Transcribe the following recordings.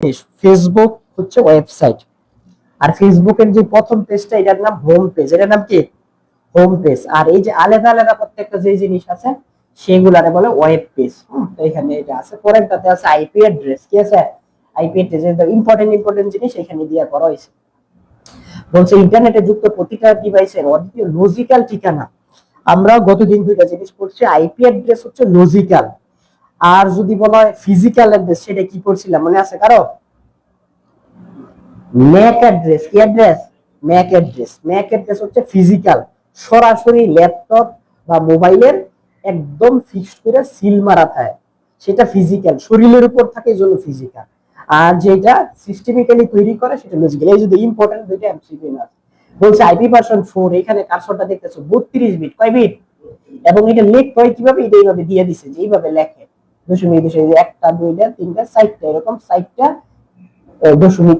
জিনিস, ফেসবুক হচ্ছে ওয়েবসাইট, আর ফেসবুকের যে প্রথম পেজটা এটার নাম হোম পেজ, এটার নাম কি হোম পেজ। আর এই যে আলাদা আলাদা প্রত্যেকটা যে জিনিস আছে সেগুলারে বলে ওয়েব পেজ। তো এখানে এটা আছে, পরেরটাতে আছে আইপি অ্যাড্রেস। কি আছে? আইপি অ্যাড্রেস, ইম্পর্টেন্ট ইম্পর্টেন্ট জিনিস এখানে দিয়া করা হয়েছে। বলছে ইন্টারনেটে যুক্ত প্রতিটা ডিভাইসের অদ্বিতীয় লজিক্যাল ঠিকানা। আমরা গতদিন দুইটা জিনিস পড়ছি, আইপি অ্যাড্রেস হচ্ছে লজিক্যাল, আর যদি বলা হয় ফিজিক্যাল অ্যাড্রেস, সেটা কি পড়ছিলাম মনে আছে কারো? MAC address. কি address? MAC address. MAC address হচ্ছে ফিজিক্যাল, সরাসরি ল্যাপটপ বা মোবাইলের একদম ফিক্সড করে সিল মারা থাকে, সেটা ফিজিক্যাল, শরীরের উপর থাকে, এই জন্য ফিজিক্যাল। আর যেটা সিস্টেমিক্যালি তৈরি করে সেটা লজিক্যাল। এই যদি ইম্পর্টেন্ট দুইটা এমসিকিউ না বলছে আইপি ভার্সন 4, এখানে কারসরটা দেখতেছো 32 বিট। কয় বিট? এবং এটা লেখ হয় কিভাবে? এটা এইভাবে দিয়ে দিছে যে এইভাবে লেখে, দশমিক দশমিক একটা দুইটা তিনটা চারটা, এরকম চারটা দশমিক,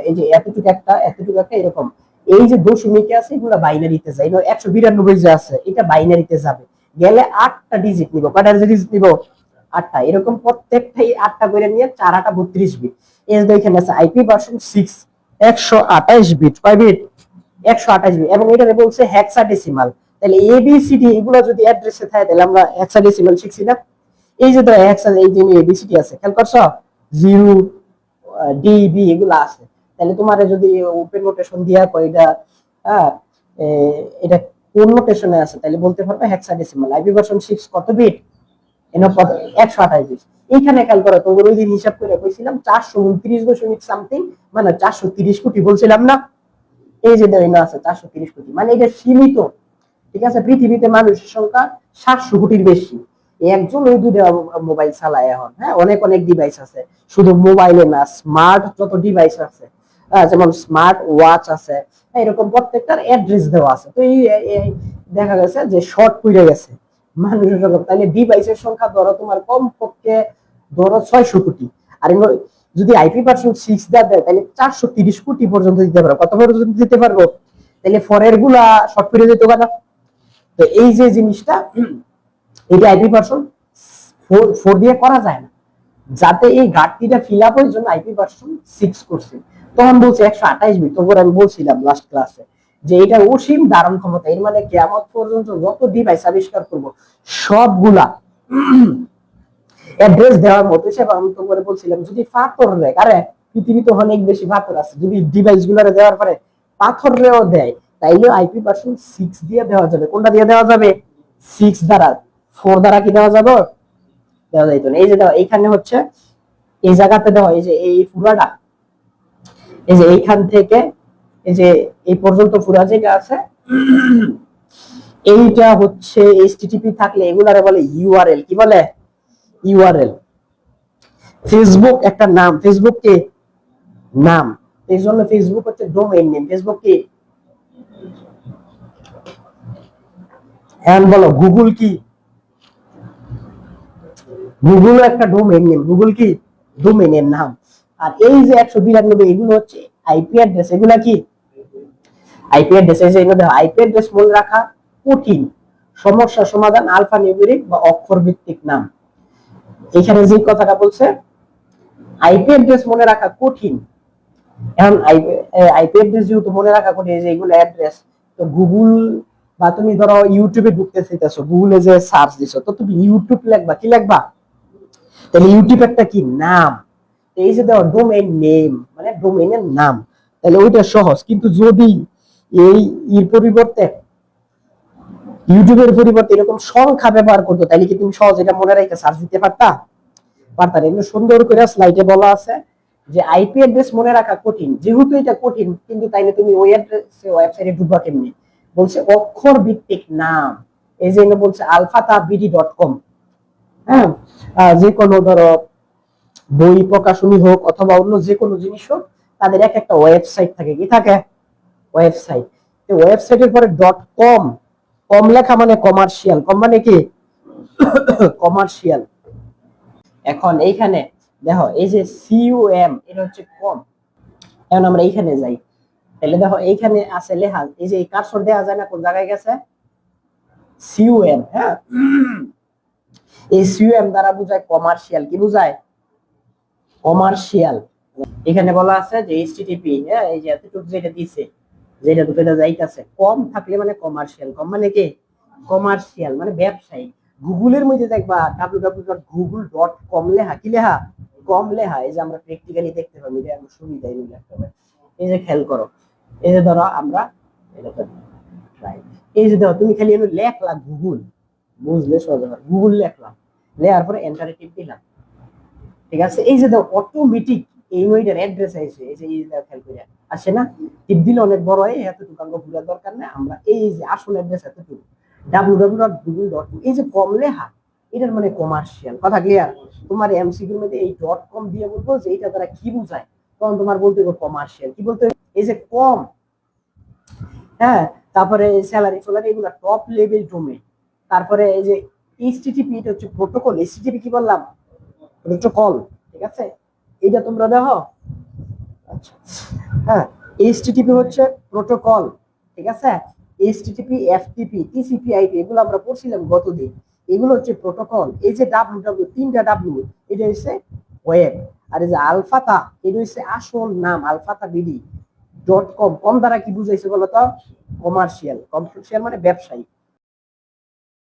এই যে এতটুকু একটা এতটুকু একটা, এরকম। এই যে দশমিকে আছে এগুলো বাইনারিতে যায়, 192 যে আছে এটা বাইনারিতে যাবে, গেলে 8টা ডিজিট নিব। কয়টা ডিজিট নিব? 8টা। এরকম প্রত্যেকটাই 8টা করে নিয়ে 4 8 32 বিট। এই যে এখানে আছে আইপি ভার্সন 6, 128 বিট। কয় বিট? 128 বিট। এবং এটা বলছে হেক্সাডেসিমাল। তাহলে এ বি সি ডি এগুলো যদি অ্যাড্রেসে থাকে তাহলে আমরা হেক্সাডেসিমাল শিখছি না? এই যে ধরো হেক্সা, এই যে এবিসিডি আছে, খেয়াল করছো? 0 ডিবি এগুলো আছে। তাহলে তোমার যদি ওপেন নোটেশন দিয়া কয়টা, হ্যাঁ, এটা কোন নোটেশনে আছে তাহলে বলতে পারবে হেক্সাডেসিমাল। আইপি ভার্সন 6 কত বিট? এনো কত? 128 বিট। এইখানে খেয়াল করো, তোমার ওই দিন হিসাব করে কইছিলাম 429 দশমিক সামথিং, মানে 430 কোটি বলছিলাম না? এই যে দেখো আছে 430 কোটি, মানে এটা সীমিত। ঠিক আছে, পৃথিবীতে মানুষের সংখ্যা 700 কোটির বেশি। একজন ওই দুইটা মোবাইল চালায় এখন। হ্যাঁ, অনেক অনেক ডিভাইস আছে, শুধু মোবাইলে না, স্মার্ট যত ডিভাইস আছে, যেমন স্মার্ট ওয়াচ আছে, এরকম প্রত্যেকটার অ্যাড্রেস দেওয়া আছে। তো এই দেখা গেছে যে শর্ট পড়ে গেছে মানুষের সংখ্যা। তাহলে ডিভাইসের সংখ্যা ধরো তোমার কম পক্ষে ধরো 600 কোটি, আর যদি আইপি ভার্সন 6 দেয় তাহলে 430 কোটি পর্যন্ত দিতে পারবো। কত পর্যন্ত দিতে পারবো? তাহলে ফরের গুলা শর্ট পড়ে যেতে পারে। তো এই যে জিনিসটা, এটা আইপি ভার্সন 4 দিয়ে করা যায় না, যাতে এই ঘাটতিটা ফিল আপ হয় জন্য আইপি ভার্সন 6 করছে। তখন বলছে 128 বিট। তখন আমি বলছিলাম লাস্ট ক্লাসে যে এটা অসীম ধারণ ক্ষমতা, এর মানে কিয়ামত পর্যন্ত যত ডিভাইস আবিষ্কার করব সবগুলা অ্যাড্রেস দেওয়ার মতো। সেটা আমি তো করে বলছিলাম যদি পাথর রে, আরে পৃথিবীতে অনেক বেশি পাথর আছে, যদি ডিভাইস গুলারে দেওয়ার পরে পাথর রেও দেয় তাইলে আইপি ভার্সন 6 দিয়ে দেওয়া যাবে। কোনটা দিয়ে দেওয়া যাবে? 6 দ্বারা। 4 দ্বারা কি দেওয়া যাবে? দেওয়া যাইতো না। এই যে দেওয়া এইখানে হচ্ছে এই জায়গাতে দেওয়া, এই যে এই পুরাটা, এই যে এইখান থেকে এই যে এই পর্যন্ত পুরা যেটা আছে এইটা হচ্ছে এইচটিটিপি থাকলে এগুলারে বলে ইউআরএল। কি বলে? ইউআরএল। ফেসবুক একটা নাম, ফেসবুক কি নাম, এই জন্য ফেসবুক হচ্ছে ডোমেইন নেম। ফেসবুক কি? এখন বলো গুগল কি? গুগল একটা ডোমেইন নেম। গুগল কি? ডোমেইনের নাম। আর এই যে 192 এগুলো হচ্ছে আইপি অ্যাড্রেস। এগুলা কি? IP address. এই যে আইপি অ্যাড্রেস মনে রাখা কঠিন, সমস্যা সমাধান আলফা নিউমেরিক বা অক্ষর ভিত্তিক নাম। এখানে যে কথাটা বলছে আইপি অ্যাড্রেস মনে রাখা কঠিন, এখন আইপি অ্যাড্রেস যেহেতু মনে রাখা কঠিন, যে এগুলো অ্যাড্রেস, তো গুগল বা তুমি ধরো ইউটিউবে ঢুকতে চাইতেছো, গুগলে যে সার্চ দিছো, তো তুমি ইউটিউব লিখবা, কি লিখবা? তাহলে ইউটিউব একটা কি নাম, এই যে দেওয়া ডোমেইন নেম মানে ডোমেইনের নাম, তাহলে ওইটা সহজ। কিন্তু যদি এই এর পরিবর্তে ইউটিউবের পরিবর্তে এরকম সংখ্যা ব্যবহার করতো তাহলে কি তুমি সহজ এটা মনে রেখে সার্চ দিতে পারতা? পারতা না। এগুলো সুন্দর করে স্লাইডে বলা আছে যে আইপি অ্যাড্রেস মনে রাখা কঠিন, যেহেতু এটা কঠিন কিন্তু তাইলে তুমি ওই অ্যাড্রেসে ওয়েবসাইটে ঢুকবা কেমনি? বলছে অক্ষর ভিত্তিক নাম। এই যে বলছে alphatabd.com। হ্যাঁ, যে কোনো ধরো বই প্রকাশনী হোক অথবা অন্য যে কোনো জিনিস হোক, তাদের এক একটা ওয়েবসাইট থাকে। কি থাকে? ওয়েবসাইট। তো ওয়েবসাইটের পরে .com, কম লেখা মানে কমার্শিয়াল, কম মানে কি কমার্শিয়াল। এখন এইখানে দেখো এই যে সিইউএম, এটা হচ্ছে কম। এখন আমরা এইখানে যাই, তাহলে দেখো এইখানে আছে লেখা, এই যে কারসর দেওয়া যায় না, কোন জায়গায় গেছে? সিইউএম। হ্যাঁ, এই সিইউএম দ্বারা বোঝায় কমার্শিয়াল। কি বোঝায়? কমার্শিয়াল। এখানে বলা আছে যে এইচটিটিপি, হ্যাঁ, এই যে এতটুকু যেটা দিছে, যেটা দুটো যাইতাছে, কম থাকলে মানে কমার্শিয়াল, কম মানে কি কমার্শিয়াল মানে ব্যবসায়ী। গুগলের মধ্যে দেখবা www.google.com লেখা, কি লেখা, কম লেখা। এই যে আমরা প্র্যাকটিক্যালি দেখতে পাবো, এটা আমরা সুবিধাই নিয়ে রাখতে হবে। এই যে খেয়াল করো, এই যে ধরো আমরা এটা তো right। এই যে দেখো তুমি খালি লেখলা গুগল, বুঝলে সহজ হবে, গুগল লেখলাম, লেখার পরে এন্টারে টিপ দিলাম, ঠিক আছে। এই যে দেখো অটোমেটিক এই ওইটার অ্যাড্রেস আইছে, এই যে এই যে খেয়াল করে আসে না, টিপ দিলে অনেক বড় হয়, এতটুকু আমরা ঘুরার দরকার নেই, আমরা এই যে আসল অ্যাড্রেস এতটুকু www.google.com, এই যে কম লেখা, এটার মানে কমার্শিয়াল। কথা ক্লিয়ার? তোমার এমসিকিউর মধ্যে এই .com দিয়ে বলবো যে এটা দ্বারা কি বোঝায়, তখন তোমার বলতে হবে কমার্শিয়াল। কি বলতে হবে? এই যে কম, হ্যাঁ, তারপরে স্যালারি স্যালারি এগুলো টপ লেভেল ডোমেইন। তারপরে এই যে এইচটিটিপি, এটা হচ্ছে প্রোটোকল। এইচটিটিপি কি বললাম? প্রোটোকল, ঠিক আছে। এইটা তোমরা দেখো, আচ্ছা, হ্যাঁ, এইচটিটিপি হচ্ছে প্রোটোকল, ঠিক আছে। এইচটিটিপি, এফটিপি, টিসিপি, আইপি এগুলো আমরা পড়ছিলাম গতদিন। এগুলো হচ্ছে প্রোটোকল। এই যে ডাব্লিউ, তিনটা ডাব্লিউ, এটা হচ্ছে ওয়েব। আর এই যে আলফাতা, এটা হচ্ছে আসল নাম, আলফাতা বিডি .com। কম দ্বারা কি বুঝাইছে বলতো? কমার্শিয়াল। কমার্শিয়াল মানে ব্যবসায়ী।